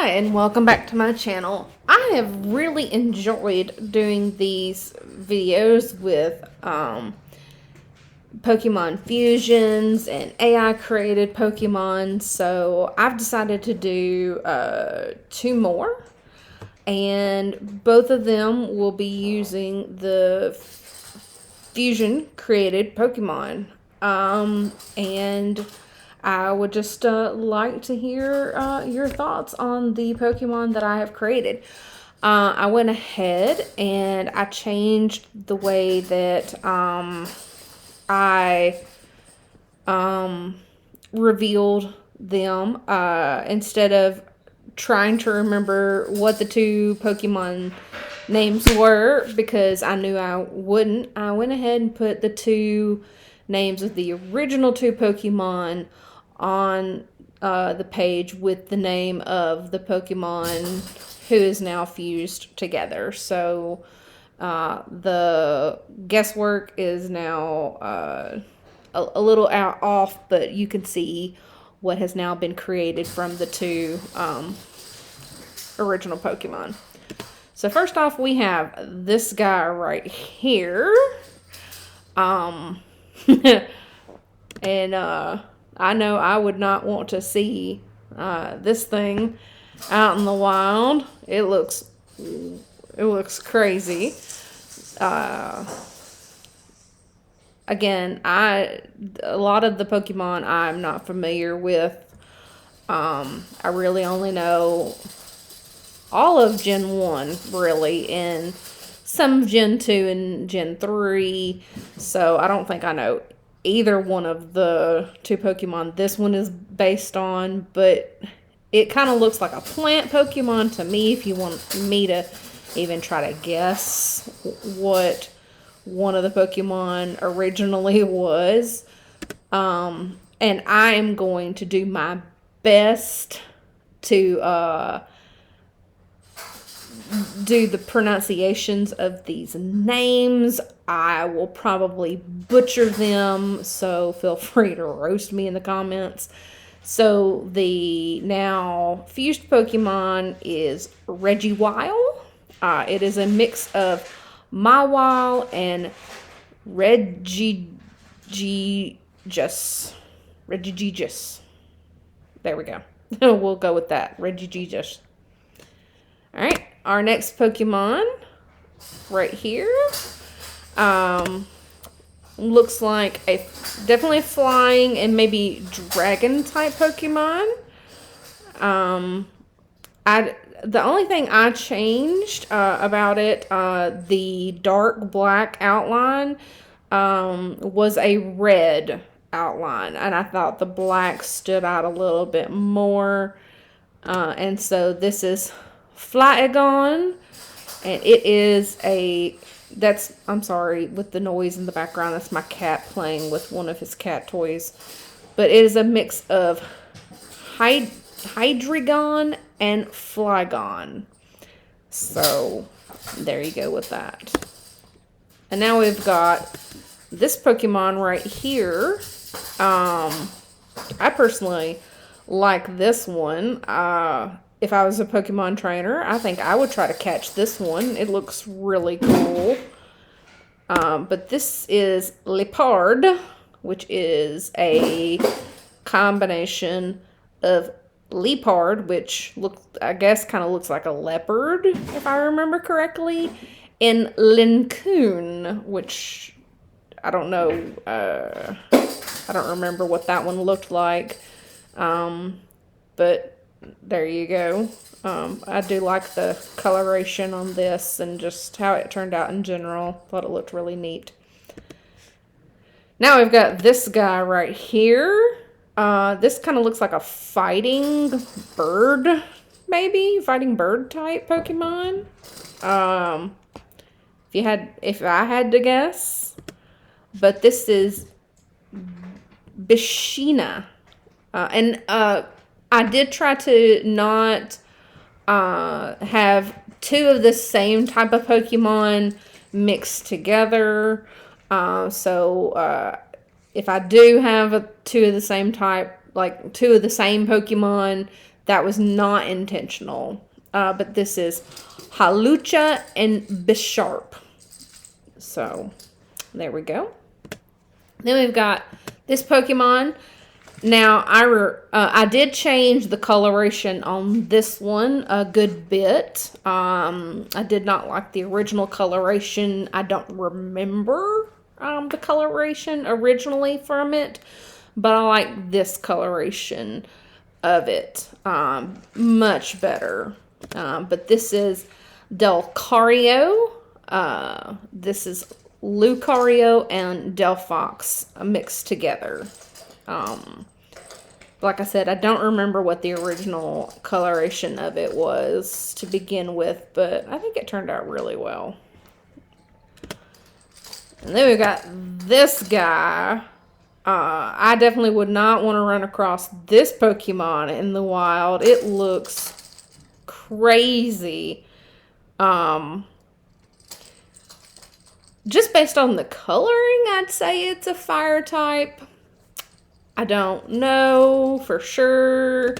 Hi, and welcome back to my channel. I have really enjoyed doing these videos with Pokemon fusions and AI created Pokemon, so I've decided to do 2 more, and both of them will be using the fusion created Pokemon. And I would just like to hear your thoughts on the Pokemon that I have created. I went ahead and I changed the way that I revealed them. Instead of trying to remember what the 2 Pokemon names were, because I knew I wouldn't, I went ahead and put the 2 names of the original 2 Pokemon on the page with the name of the Pokemon who is now fused together. So the guesswork is now a little off, but you can see what has now been created from the 2 original Pokemon. So first off, we have this guy right here. And I know I would not want to see this thing out in the wild. It looks crazy. Again, a lot of the Pokemon I'm not familiar with. I really only know all of Gen 1, really, and some of Gen 2 and Gen 3. So I don't think I know either one of the 2 Pokemon this one is based on, but it kind of looks like a plant Pokemon to me, if you want me to even try to guess what one of the Pokemon originally was. And I am going to do my best to do the pronunciations of these names. I will probably butcher them, so feel free to roast me in the comments. So the now fused Pokemon is Reggie. It is a mix of Mawile and Reggie. There we go. We'll go with that. Reggie. Alright, our next Pokemon right here looks like definitely a flying and maybe dragon type Pokemon. The only thing I changed about it, the dark black outline was a red outline, and I thought the black stood out a little bit more, and so this is Flagon, and it is I'm sorry with the noise in the background, that's my cat playing with one of his cat toys, but it is a mix of Hydreigon and Flagon. So there you go with that. And now we've got this Pokemon right here. I personally like this one. If I was a Pokemon trainer, I think I would try to catch this one. It looks really cool. But this is Lepard, which is a combination of Lepard, which I guess kind of looks like a leopard, if I remember correctly, and Lincoon, which I don't know. I don't remember what that one looked like. But there you go. I do like the coloration on this and just how it turned out in general. Thought it looked really neat. Now we've got this guy right here. This kind of looks like a fighting bird, maybe? Fighting bird type Pokemon. If I had to guess. But this is Bishina. And I did try to not have 2 of the same type of Pokemon mixed together. So if I do have 2 of the same type, like 2 of the same Pokemon, That was not intentional. But this is Halucha and Bisharp. So, there we go. Then we've got this Pokemon. Now, I did change the coloration on this one a good bit. I did not like the original coloration. I don't remember the coloration originally from it, but I like this coloration of it much better. But this is Delcario. This is Lucario and Delphox mixed together. Like I said, I don't remember what the original coloration of it was to begin with, but I think it turned out really well. And then we got this guy. I definitely would not want to run across this Pokemon in the wild. It looks crazy. Just based on the coloring, I'd say it's a fire type. I don't know for sure.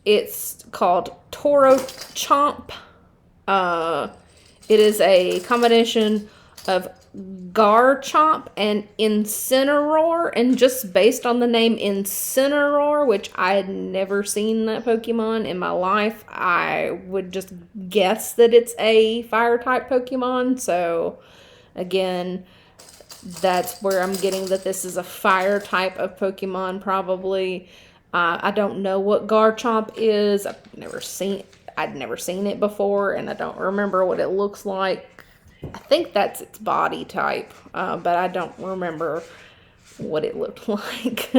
It's called Toro Chomp. It is a combination of Garchomp and Incineroar, and just based on the name Incineroar, which I had never seen that Pokemon in my life, I would just guess that it's a fire type Pokemon. So again, that's where I'm getting that this is a fire type of Pokemon probably. I don't know what Garchomp is. I'd never seen it before, and I don't remember what it looks like. I think that's its body type, but I don't remember what it looked like.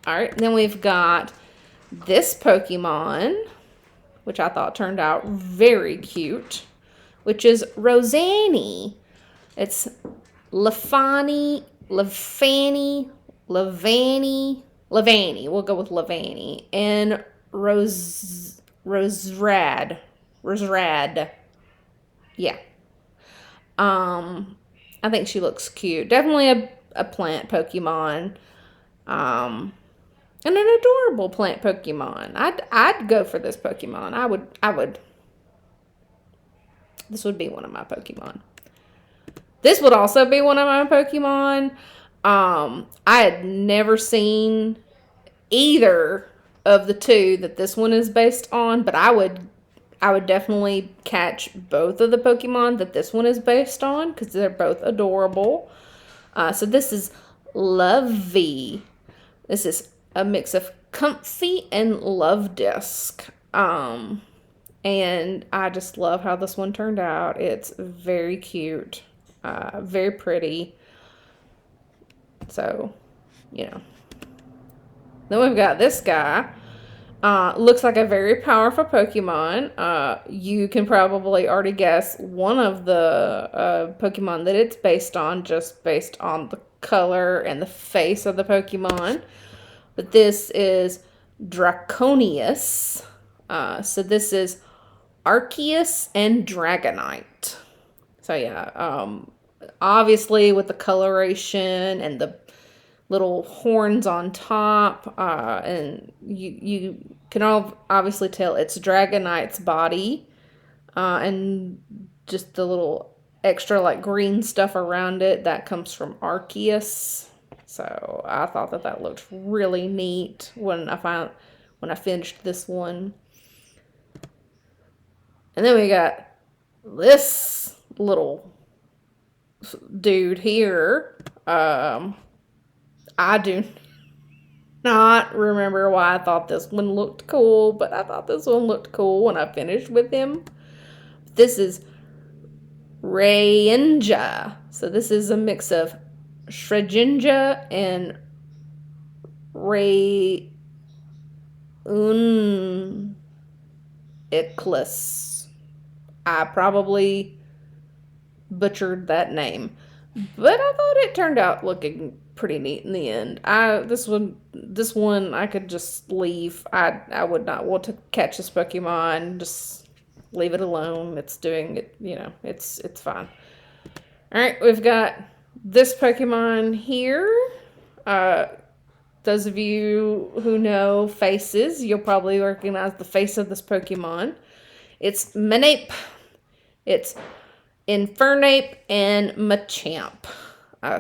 Alright, then we've got this Pokemon, which I thought turned out very cute, which is Rossini. It's Levani. We'll go with Levani. And Rosrad. Yeah. I think she looks cute. Definitely a plant Pokemon. And an adorable plant Pokemon. I'd go for this Pokemon. I would. This would be one of my Pokemon. This would also be one of my Pokemon. I had never seen either of the two that this one is based on, but I would definitely catch both of the Pokemon that this one is based on because they're both adorable. So this is Lovey. This is a mix of Comfy and Love Disc. And I just love how this one turned out. It's very cute. Very pretty. So, you know. Then we've got this guy. Looks like a very powerful Pokemon. You can probably already guess one of the Pokemon that it's based on, just based on the color and the face of the Pokemon. But this is Draconius. So this is Arceus and Dragonite. So yeah, obviously with the coloration and the little horns on top, and you can obviously tell it's Dragonite's body, and just the little extra like green stuff around it that comes from Arceus. So I thought that looked really neat when I finished this one. And then we got this little dude here. I do not remember why I thought this one looked cool, but I thought this one looked cool when I finished with him. This is Rayenja. So this is a mix of Shredinja and Eclipse. I probably butchered that name, but I thought it turned out looking pretty neat in the end. This one I could just leave. I would not want to catch this Pokemon. Just leave it alone. It's doing it, it's fine. All right, we've got this Pokemon here. those of you who know faces, you'll probably recognize the face of this Pokemon. It's Manape, it's Infernape, and Machamp.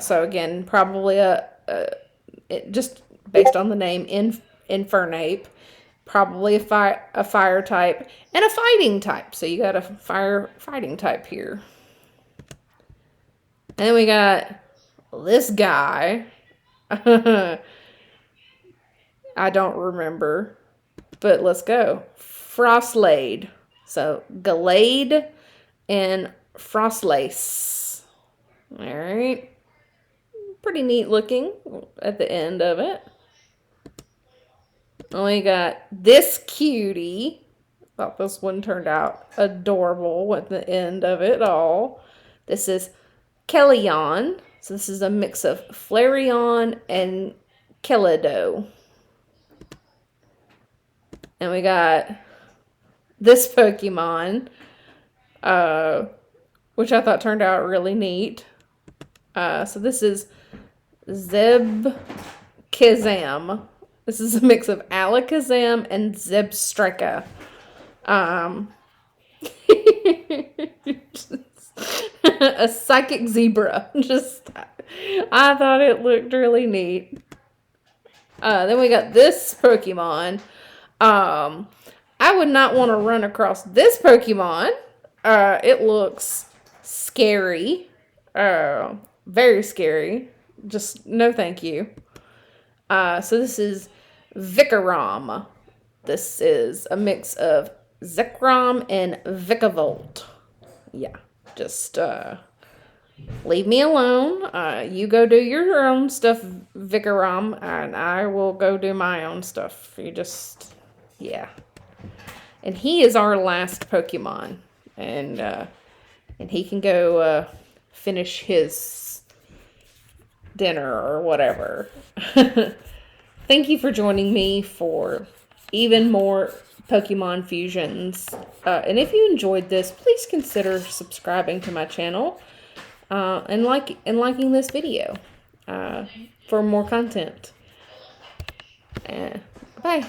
So again, probably just based on the name, Infernape, probably a fire type and a fighting type. So you got a fighting type here. And then we got this guy. I don't remember, but let's go. Frostlade. So Gallade and Frostlace. All right. Pretty neat looking at the end of it. And we got this cutie. Thought this one turned out adorable at the end of it all. This is Kellyon. So this is a mix of Flareon and Kellyo. And we got this Pokemon, which I thought turned out really neat. So this is Zebkizam. This is a mix of Alakazam and Zebstrika. A psychic zebra. I thought it looked really neat. Then we got this Pokemon. I would not want to run across this Pokemon. It looks scary. Very scary. Just no thank you. So this is Vicaram. This is a mix of Zekrom and Vikavolt. Yeah, just leave me alone. You go do your own stuff, Vicaram, and I will go do my own stuff. Yeah. And he is our last Pokemon, and he can go finish his dinner or whatever. Thank you for joining me for even more Pokemon fusions. And if you enjoyed this, please consider subscribing to my channel and liking this video for more content. Bye.